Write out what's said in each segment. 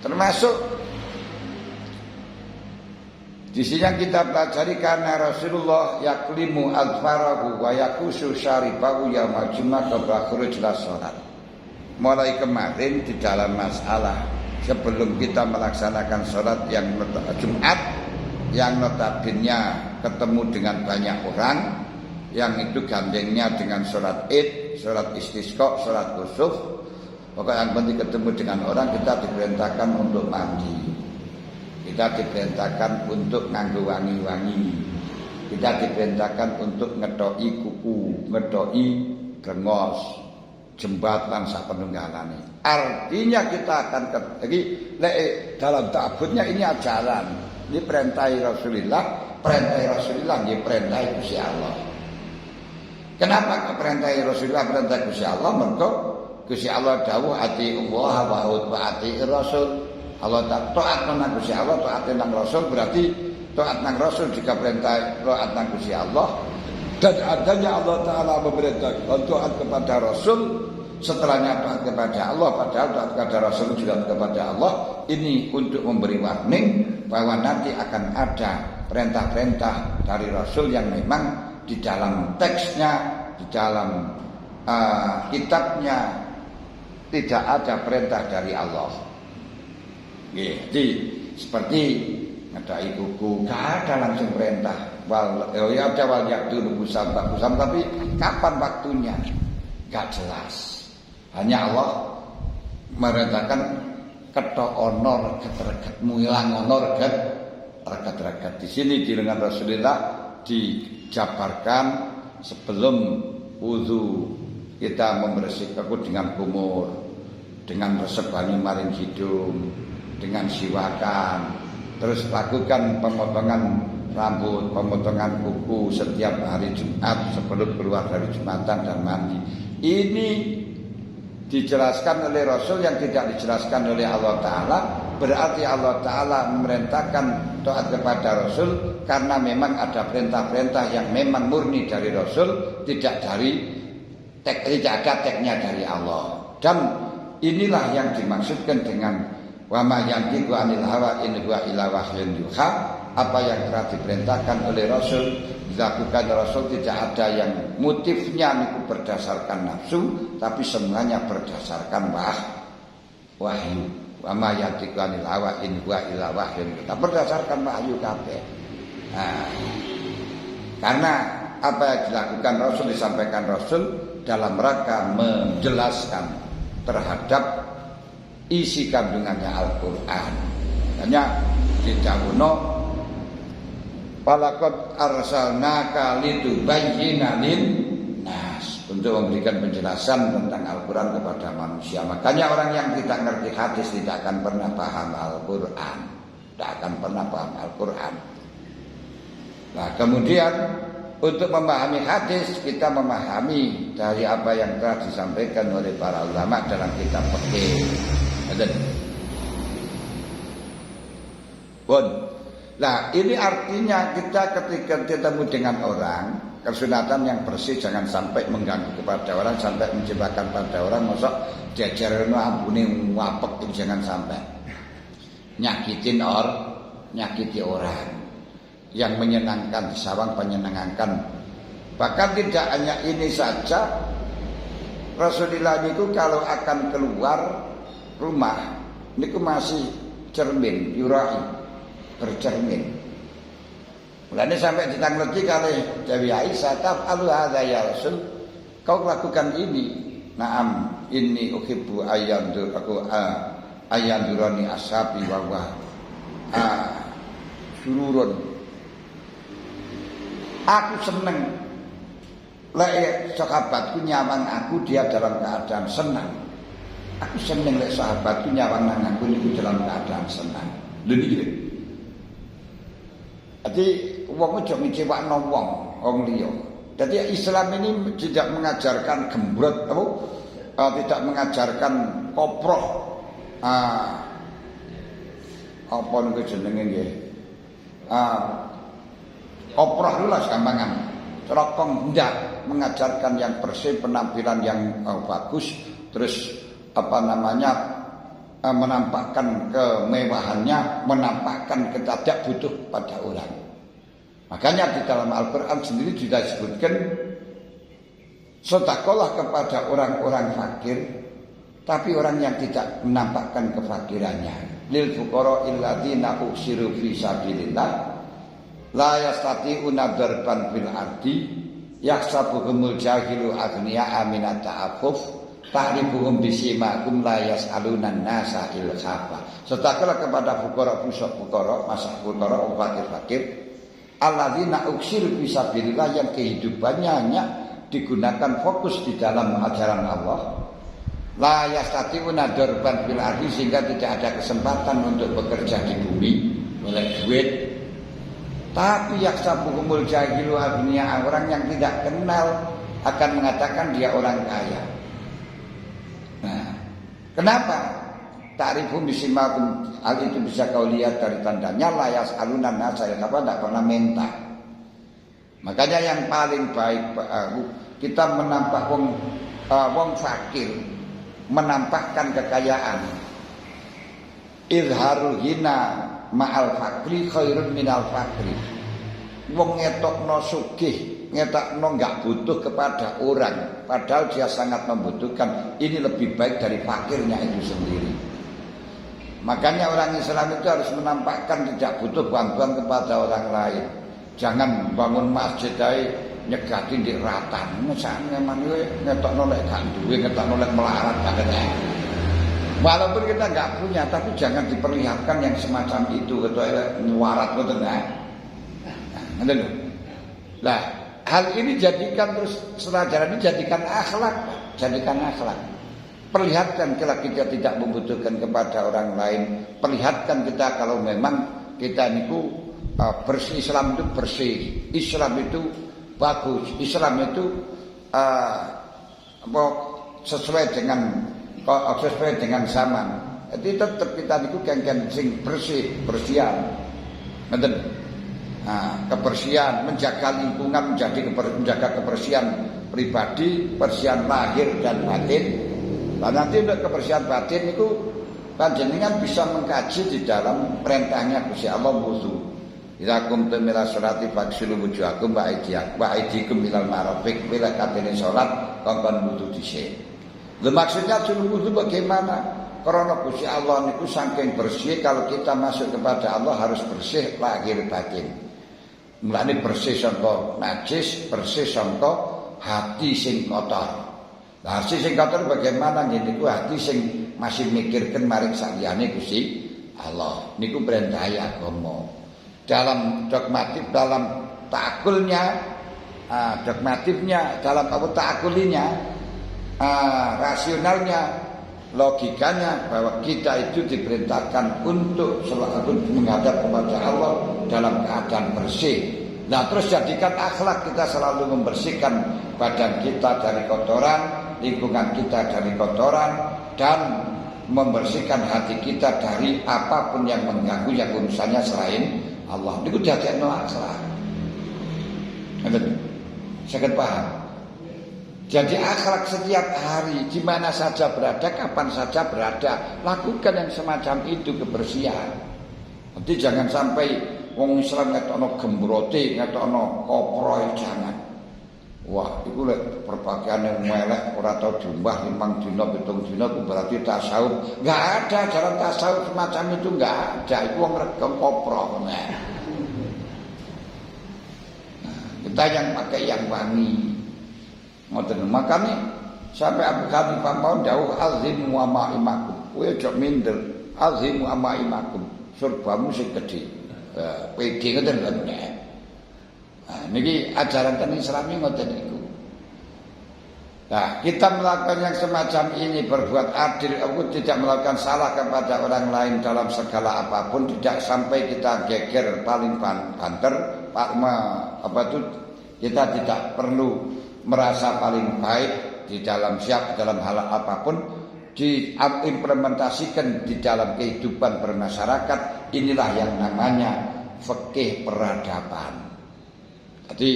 Termasuk di sini yang kita pelajari karena Rasulullah yaklimu al-farahu wa yakusu syaribahu yaumal jum'ah qabla khuruj ila shalat. Mulai kemarin di dalam masalah sebelum kita melaksanakan sholat yang Jumat yang notabene ketemu dengan banyak orang, yang itu gandengnya dengan sholat Id, sholat istisqa, sholat kusuf. Pokoknya yang penting ketemu dengan orang, kita diperintahkan untuk mandi, kita diperintahkan untuk nganggo wangi-wangi, kita diperintahkan untuk ngedoi kuku, ngedoi brengos, jembat lan sapenunggalane. Artinya kita akan jadi dalam ta'abbudnya ini ajaran. Ini perintah Rasulullah, ini perintah Gusti Allah. Kenapa perintah Rasulullah, perintah Gusti Allah? Mergo Gusti Allah dawuh ati Allah wa ati Rasul. Allah taat nang Gusti Allah, taat nang Rasul, berarti taat nang Rasul jika perintah taat nang Gusti Allah. Dan adanya Allah Ta'ala memerintahkan taat kepada Rasul, setelahnya taat kepada Allah, padahal taat kepada Rasul juga kepada Allah. Ini untuk memberi warning bahwa nanti akan ada perintah-perintah dari Rasul yang memang di dalam teksnya, di dalam kitabnya tidak ada perintah dari Allah. Jadi seperti ngedai kuku, gak ada langsung perintah. Ya ada wal yakdul busam, tapi kapan waktunya? Gak jelas. Hanya Allah merintahkan ketok honor reget muilang honor reget. Di sini di lengan Rasulullah dijabarkan sebelum wudu kita membersihkan dengan kumur, dengan resep banyu maring hidung, dengan siwakan, terus lakukan pemotongan rambut, pemotongan kuku setiap hari Jumat sebelum keluar dari Jumatan dan mandi. Ini dijelaskan oleh Rasul yang tidak dijelaskan oleh Allah Ta'ala. Berarti Allah Ta'ala memerintahkan taat kepada Rasul karena memang ada perintah-perintah yang memang murni dari Rasul, tidak ada teknya dari Allah. Dan inilah yang dimaksudkan dengan wa ma yantiqu 'anil hawa in huwa illa wahyun yuha. Apa yang telah diperintahkan oleh Rasul dilakukan Rasul, tidak ada yang motifnya itu berdasarkan nafsu, tapi semuanya berdasarkan wahyu. Wa ma yantiqu 'anil hawa in huwa illa wahyun yuha. Berdasarkan wahyu kabeh. Nah, karena apa yang dilakukan Rasul, disampaikan Rasul dalam rangka menjelaskan terhadap isi kandungannya Al-Quran. Hanya didhawuhna walaqad arsalnaka litubayyina lin-nas, untuk memberikan penjelasan tentang Al-Quran kepada manusia. Makanya orang yang tidak ngerti hadis tidak akan pernah paham Al-Quran, tidak akan pernah paham Al-Quran. Nah, kemudian untuk memahami hadis, kita memahami dari apa yang telah disampaikan oleh para ulama dalam kitab fikih. Nah, ini artinya kita ketika ketemu dengan orang, kesunatan yang bersih jangan sampai mengganggu kepada orang, sampai menciptakan pada orang. Mosok diajarno ambune wapek itu jangan sampai nyakiti orang. Yang menyenangkan, disawang menyenangkan. Bahkan tidak hanya ini saja, Rasulullah itu kalau akan keluar rumah niku masih cermin, yurai, bercermin. Mulane sampai ditangleti kali Dewi Aisyah, "Taf'alu hadza ya Rasul?" Kau lakukan ini. Naam, inni uhibbu ayyandurani ashabi wa sururun. Aku seneng lek sahabatku nyawang aku dia dalam keadaan senang. Aku seneng lek sahabatku nyawang nang aku niku dalam keadaan senang. Lha niki. Jadi wong aja ngecewakno wong liya. Jadi Islam ini tidak mengajarkan gembrot tidak mengajarkan koproh. Apa niku jenenge nggih? Oprah dulu lah gampangan. Rokong tidak mengajarkan yang bersih, penampilan yang bagus, terus menampakkan kemewahannya, menampakkan kita tidak butuh pada orang. Makanya di dalam Al-Quran sendiri juga disebutkan sedekahlah kepada orang-orang fakir, tapi orang yang tidak menampakkan kefakirannya. Lil fuqara alladziina uksiru fi sabilillah la yastati'una darban fil ardi yahsabuhumul jahilu aghniya'a minat ta'affuf ta'rifuhum bisimahum la yas'aluna an-nasa ilhafa. Sedekahlah kepada fuqara, masa fuqara fakir-fakir alladzina uksiru fi sabilillah, yang kehidupannya hanya digunakan fokus di dalam ajaran Allah. La yastati'una darban fil ardi, sehingga tidak ada kesempatan untuk bekerja di bumi, melek duit. Tapi yaksabuhumul jahilu aghniya, orang yang tidak kenal akan mengatakan dia orang kaya. Nah, kenapa? Ta'rifum bisimahum, hal itu bisa kau lihat dari tandanya. La yas'alunan nasa, apa, tidak pernah minta. Makanya yang paling baik kita menampak wong fakir, menampakkan kekayaan. Izharul hina ma'al fakri khairun minal fakri. Wong ngetokno sugih, ngetokno enggak butuh kepada orang, padahal dia sangat membutuhkan, ini lebih baik dari fakirnya itu sendiri. Makanya orang Islam itu harus menampakkan tidak butuh bantuan kepada orang lain. Jangan bangun masjid ae nyegati di ratan. Misalnya manuwe ngetokno lek gak duwe, ngetokno lek melarat gak kena. Walaupun kita enggak punya, tapi jangan diperlihatkan yang semacam itu, ketok nyuarat ngoten nah. Ngoten lho. Lah, hal ini jadikan terus pelajaran ini jadikan akhlak, jadikan akhlak. Perlihatkan kalau kita tidak membutuhkan kepada orang lain. Perlihatkan kita kalau memang kita niku bersih. Islam itu bersih, Islam itu bagus, Islam itu sesuai dengan zaman. Jadi tetap kita niku kengken sing bersih, bersihan. Ngoten. Kebersihan, menjaga lingkungan, menjaga kebersihan pribadi, kebersihan lahir dan batin. Nah, nanti untuk kebersihan batin itu panjenengan bisa mengkaji di dalam perintahnya Gusti Allah wudu. Idza qumtum ila sholati faghsilu wujuhakum wa aydiyakum ilal marafiq. Bila katene salat kongkon wudu dhisik. Lha maksudnya wudu bagaimana? Karena Gusti Allah niku saking bersih, kalau kita masuk kepada Allah harus bersih lahir batin. Mulane bersih saka najis, bersih saka hati sing kotor. Nah, hati sing kotor bagaimana? Niku hati sing masih mikirkan maring saliyane Gusti Allah. Niku perintah agama. Dalam dogmatif, dalam takulnya, dogmatifnya, dalam takulinya, rasionalnya, logikanya bahwa kita itu diperintahkan untuk selalu menghadap kepada Allah dalam keadaan bersih. Nah, terus jadikan akhlak kita selalu membersihkan badan kita dari kotoran, lingkungan kita dari kotoran, dan membersihkan hati kita dari apapun yang mengganggu yang urusannya selain Allah. Itu jadikan akhlak. Saya paham. Jadi akhlak setiap hari, di mana saja berada, kapan saja berada, lakukan yang semacam itu, kebersihan. Nanti jangan sampai wong Islam ngetokno gembrote, ngetokno koproy, jangan. Wah, itu lek perpakaian yang melek, ora tau diumbah 5 dina, 7 dina, itu berarti tasawuf. Enggak ada jalan tasawuf semacam itu, enggak ada. Itu wong regem kopro. Nah, kita yang pakai yang wangi. Ngoten, makane sampai Abu Hanifah mau dawuh azimu wa ma'imakum. Kowe aja minder, azimu wa ma'imakum. Surbamu sing gedhe. Pede ngoten lho. Niki ajaran ten Islami ngoten niku. Nah, kita melakukan yang semacam ini, berbuat adil, aku tidak melakukan salah kepada orang lain dalam segala apapun, tidak sampai kita geger paling banter, kita tidak perlu merasa paling baik di dalam dalam hal apapun, diimplementasikan di dalam kehidupan bermasyarakat. Inilah yang namanya fikih peradaban. Jadi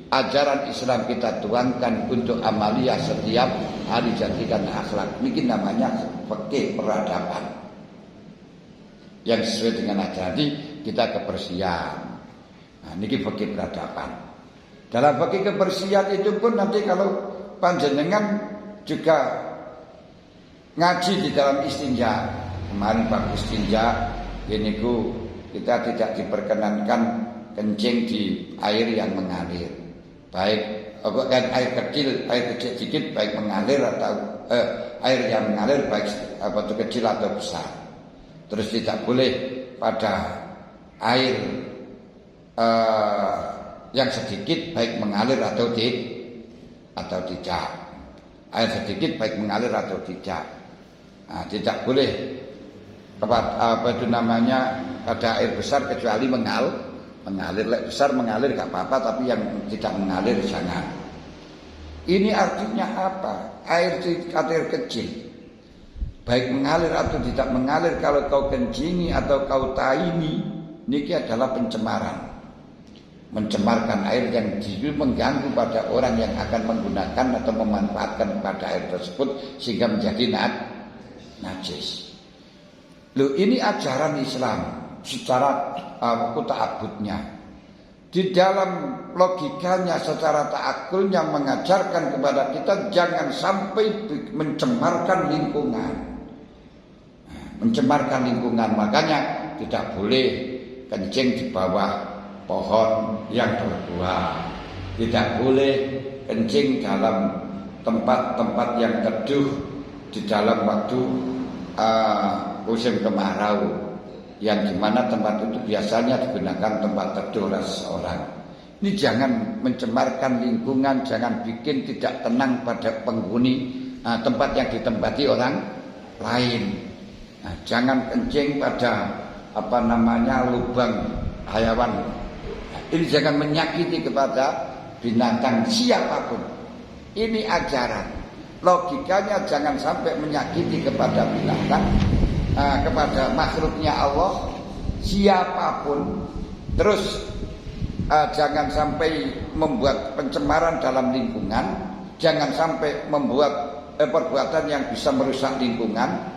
ajaran Islam kita tuangkan untuk amaliyah setiap hari, jadikan akhlak. Ini namanya fikih peradaban. yang sesuai dengan ajaran. Jadi kita kebersihan. Nah, ini fikih peradaban. Dalam fikih kebersihan itu pun nanti kalau panjenengan juga ngaji di dalam istinja. Kemarin bab istinja ini kita tidak diperkenankan kencing di air yang mengalir. Baik air kecil sedikit baik mengalir atau air yang mengalir baik itu kecil atau besar. Terus tidak boleh pada air yang sedikit baik mengalir atau tidak. Air sedikit baik mengalir atau tidak. Nah, tidak boleh pada air besar kecuali mengalir. Besar mengalir gak apa-apa, tapi yang tidak mengalir jangan. Ini artinya apa? Air kecil baik mengalir atau tidak mengalir, kalau kau kencingi atau kau taimi, ini adalah pencemaran. Mencemarkan air yang justru mengganggu pada orang yang akan menggunakan atau memanfaatkan pada air tersebut sehingga menjadi najis. Loh, ini ajaran Islam secara ta'abbudnya. Di dalam logikanya secara ta'akulnya mengajarkan kepada kita jangan sampai mencemarkan lingkungan. Mencemarkan lingkungan, makanya tidak boleh kencing di bawah pohon yang berbuah. Tidak boleh kencing dalam tempat-tempat yang teduh di dalam waktu musim kemarau, yang dimana tempat itu biasanya digunakan tempat teduh oleh seseorang. Ini jangan mencemarkan lingkungan, jangan bikin tidak tenang pada penghuni tempat yang ditempati orang lain. Jangan kencing pada lubang hayawan. Ini jangan menyakiti kepada binatang siapapun. Ini ajaran. Logikanya jangan sampai menyakiti kepada binatang, kepada makhluknya Allah siapapun. Terus jangan sampai membuat pencemaran dalam lingkungan, jangan sampai membuat perbuatan yang bisa merusak lingkungan.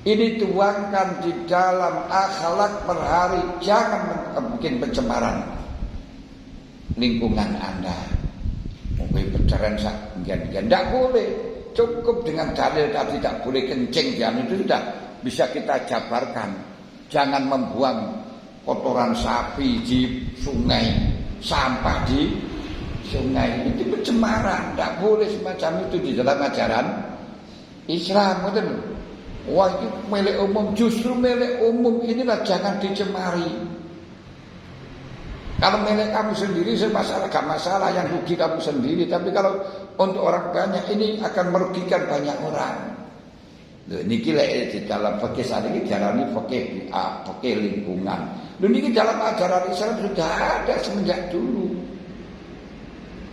Ini tuangkan di dalam akhlak per hari. Jangan bikin pencemaran lingkungan Anda. Mungkin pencemaran tidak boleh. Cukup dengan dalil tadi tidak boleh kencing, dan itu sudah bisa kita jabarkan. Jangan membuang kotoran sapi di sungai, sampah di sungai, itu pencemaran. Tidak boleh semacam itu di dalam ajaran Islam. Wah, itu milik umum. Justru milik umum inilah jangan dicemari. Kalau milik kamu sendiri gak masalah, yang rugi kamu sendiri. Tapi kalau untuk orang banyak ini akan merugikan banyak orang. Niki di dalam fikih saat ini diarani fikih lingkungan. Niki dalam ajaran Islam sudah ada semenjak dulu.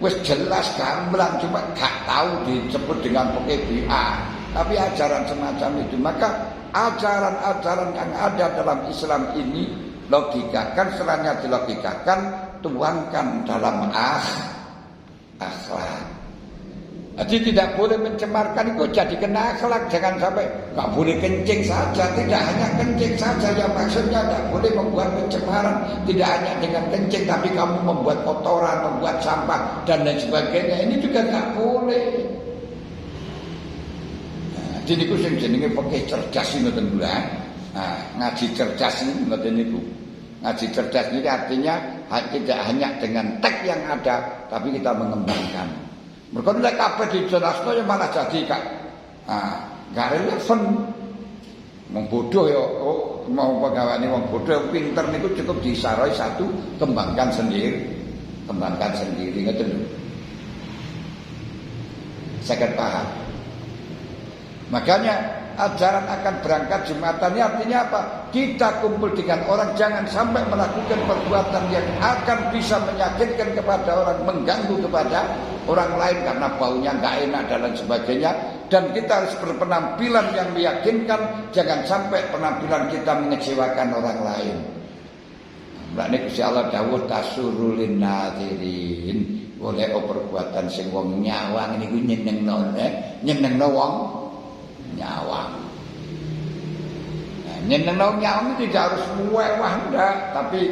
Wes jelas gamblang, cuma gak tahu disebut dengan fikih bid'ah. Tapi ajaran semacam itu, maka ajaran-ajaran yang ada dalam Islam ini logikakan, setelahnya dilogikakan, tuangkan dalam akhlak. Jadi tidak boleh mencemarkan itu jadi kena akhlak. Jangan sampai gak boleh kencing saja. Tidak hanya kencing saja, yang maksudnya tidak boleh membuat pencemaran. Tidak hanya dengan kencing, tapi kamu membuat kotoran, membuat sampah dan lain sebagainya. Ini juga gak boleh. Jadi itu yang jenenge pakai cerdas ini tentu ya. Ngaji cerdas ini ngoten niku. Ngaji cerdas ini artinya tidak hanya dengan teks yang ada, tapi kita mengembangkan. Mergo nek kabeh dijelasno ya malah jadi gak relevan. Wong bodoh ya mau pegawai wong bodoh pinter niku cukup disarai satu, kembangkan sendiri. Kembangkan sendiri ngoten lho. Saged paham. Makanya ajaran akan berangkat Jumatan ini artinya apa? Kita kumpul dengan orang, jangan sampai melakukan perbuatan yang akan bisa menyakitkan kepada orang, mengganggu kepada orang lain karena baunya nggak enak dan lain sebagainya. Dan kita harus berpenampilan yang meyakinkan, jangan sampai penampilan kita mengecewakan orang lain. Mbak Gusti Allah dawuh tasurulin nadirin, oleh perbuatan sing wong nyawang niku nyenengno wong nyawang. Nyenengno nyawang tidak harus mewah ndak, tapi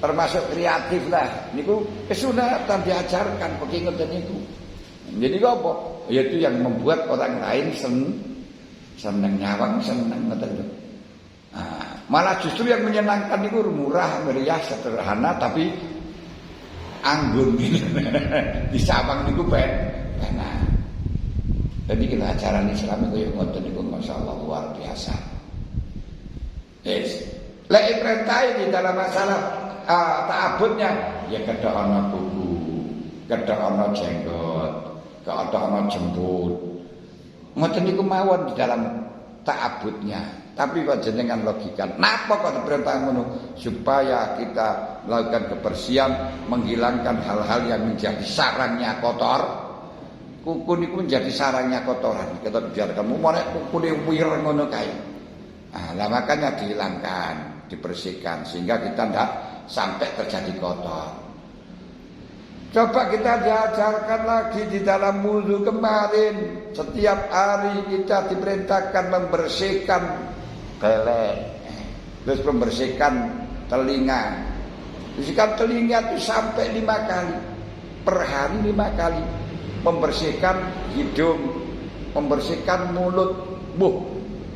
termasuk kreatif lah. Niku kesunatan diajarkan begini ngoten niku. Jadi apa? Yaitu yang membuat orang lain seneng nyawang, seneng ngoten lho. Malah justru yang menyenangkan itu murah, meriah, sederhana tapi anggun gitu. Di Sabang niku benar. Jadi kita ajaran Islam itu yang ngoten niku masyaallah luar biasa. Yes. Lek perintah di dalam masalah ta'abudnya ya kedah ana buku, kedah ana jenggot, kedah ana jembut. Ngoten niku mawon di dalam ta'abudnya. Tapi panjenengan logika, napa kok perintah ngono? Supaya kita melakukan kebersihan, menghilangkan hal-hal yang menjadi sarangnya kotor. Kuku niku menjadi sarangnya kotoran. Kita biarkan mumane kuku wireng ngono kae. Lah makanya dihilangkan, dibersihkan sehingga kita tidak sampai terjadi kotor. Coba kita diajarkan lagi di dalam wudu kemarin. Setiap hari kita diperintahkan membersihkan belek, terus membersihkan telinga. Bersihkan telinga itu sampai 5 kali per hari, 5 kali. Membersihkan hidung, membersihkan mulut.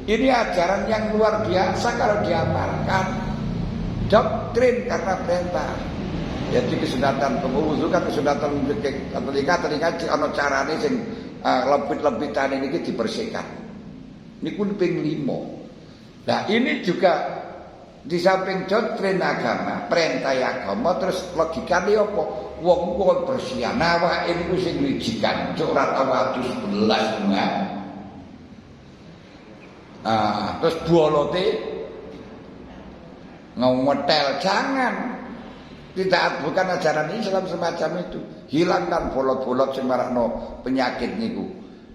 Ini ajaran yang luar biasa kalau diamalkan. Doktrin karena perintah. Jadi kesunatan wudu kan kesunatan telinga ana carane sing lebit-lebitan ini dibersihkan. Niku ping 5. Nah ini juga di samping doktrin agama, perintah agama, terus logikane apa? Wong kok bersihan awake niku sing wijikan, cuk ora tau adus belas enggak. Terus bolote ngomel jangan. Tidak, bukan ajaran Islam semacam itu. Hilangkan bolot-bolot sing marakno penyakit niku.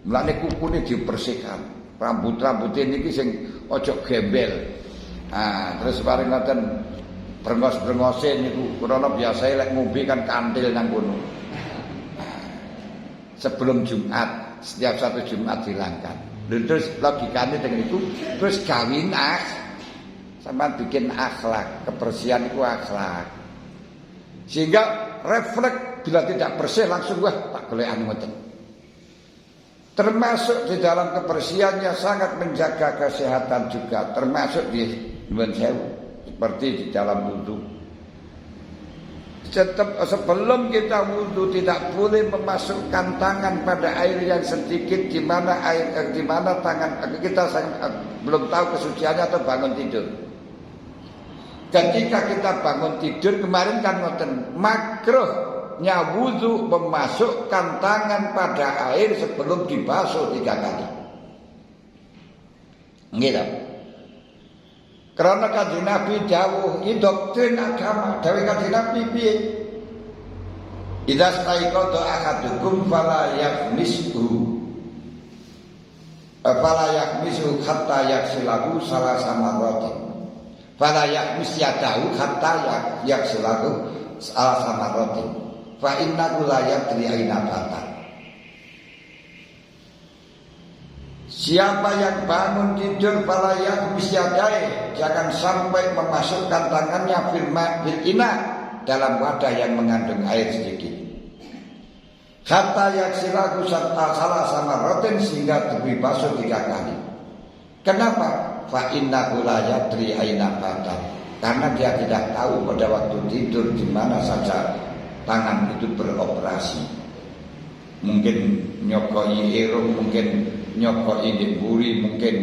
Mulane kukune dibersihkan. Rambut-rambut niki sing aja gembel. Terus bareng ngoten brengos-brengose niku krana biasae lek ngombe kan kantil nang kono. Sebelum Jumat, setiap satu Jumat hilangkan. Terus logikane dengan itu terus kawin sama bikin akhlak, kebersihan itu akhlak. Sehingga refleks bila tidak bersih langsung tak golekane ngoten. Termasuk di dalam kebersihannya sangat menjaga kesehatan juga, termasuk di nuwun sewu seperti di dalam wudu. Sebelum kita wudu tidak boleh memasukkan tangan pada air yang sedikit di mana tangan kita belum tahu kesuciannya atau bangun tidur. Ketika kita bangun tidur kemarin kan ngoten, makruhnya wudu memasukkan tangan pada air sebelum dibasuh 3 kali. Gitu. Karena kanjeng Nabi dawuh, ini doktrin agama. Dawuh kanjeng Nabi piye? Idza staiqadha ahadukum fala yaghmishu. Fala yaghmishu hatta yaghsilahu salasa marratin. Fala yaghmis yadahu hatta yaghsilahu salasa marratin. Fa innahu la yadri aina batat. Siapa yang bangun tidur fala yaghmis yadahu, jangan sampai memasukkan tangannya fil ina dalam wadah yang mengandung air sedikit. Hatta yaghsilahu salasa marratin, sehingga diberi basuh 3 kali. Kenapa? Fa innahu la yadri aina batat. Karena dia tidak tahu pada waktu tidur di mana saja tangan itu beroperasi. Mungkin nyokoi irung, mungkin nyokoi diburi, mungkin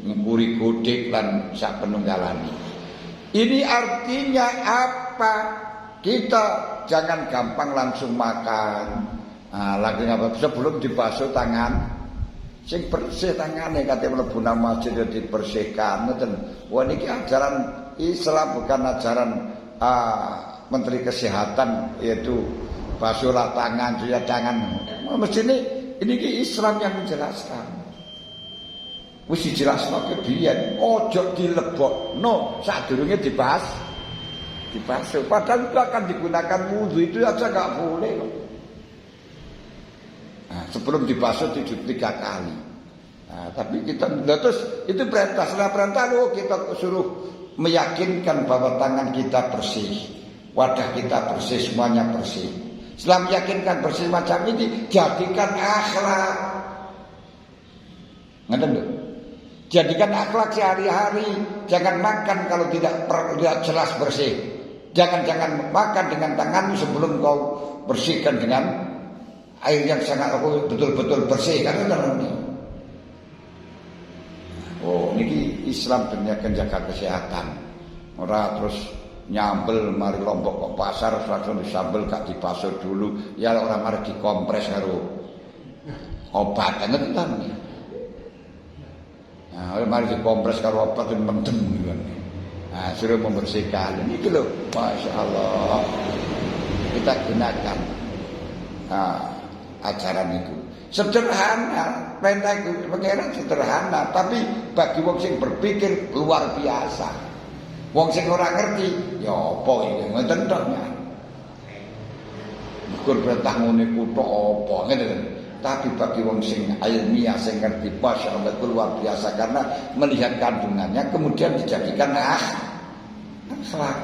ngukuri godik lan sak penunggalane. Ini artinya apa? Kita jangan gampang langsung makan. Lagi apa? Sebelum dibasuh tangan, sing bersih tangane kate mlebu nang masjid dibersihkan ngoten. Wah niki ajaran Islam, bukan ajaran Menteri Kesehatan, yaitu basuhlah tangan, cuci tangan. Mestine ini Islam yang menjelaskan. Wis dijelasno ke biyen, ojo dilebokno sadurunge dibasuh. Padahal itu akan digunakan wudu itu aja enggak boleh kok. Sebelum dibasuh 3 kali. Nah, tapi kita terus itu perintah, setelah perintah kita suruh meyakinkan bahwa tangan kita bersih, wadah kita bersih, semuanya bersih. Setelah meyakinkan bersih macam ini, jadikan akhlak. Ngerti? Jadikan akhlak sehari-hari. Jangan makan kalau tidak jelas bersih. Jangan makan dengan tanganmu sebelum kau bersihkan dengan air yang sangat betul-betul bersih. Karena ini. Oh, ini Islam ternyata jaga kesehatan. Orang terus nyambel mari Lombok ke pasar langsung disambel gak dibasuh dulu. Ya orang mari dikompres karo obat ngerti ta. Nah, mari dikompres karo obat mendem gitu. Nah, suruh membersihkan. Ini lho, Masya Allah. Kita gunakan ajaran itu. Sederhana, perintah itu pengeran sederhana, tapi bagi wong sing berpikir luar biasa. Wong sing ora ngerti, ya apa iki ngoten tok ya. Bukan perintah ngene kutok apa ngene. Tapi bagi wong sing ilmiah sing ngerti Masya Allah itu luar biasa karena melihat kandungannya kemudian dijadikan akhlak.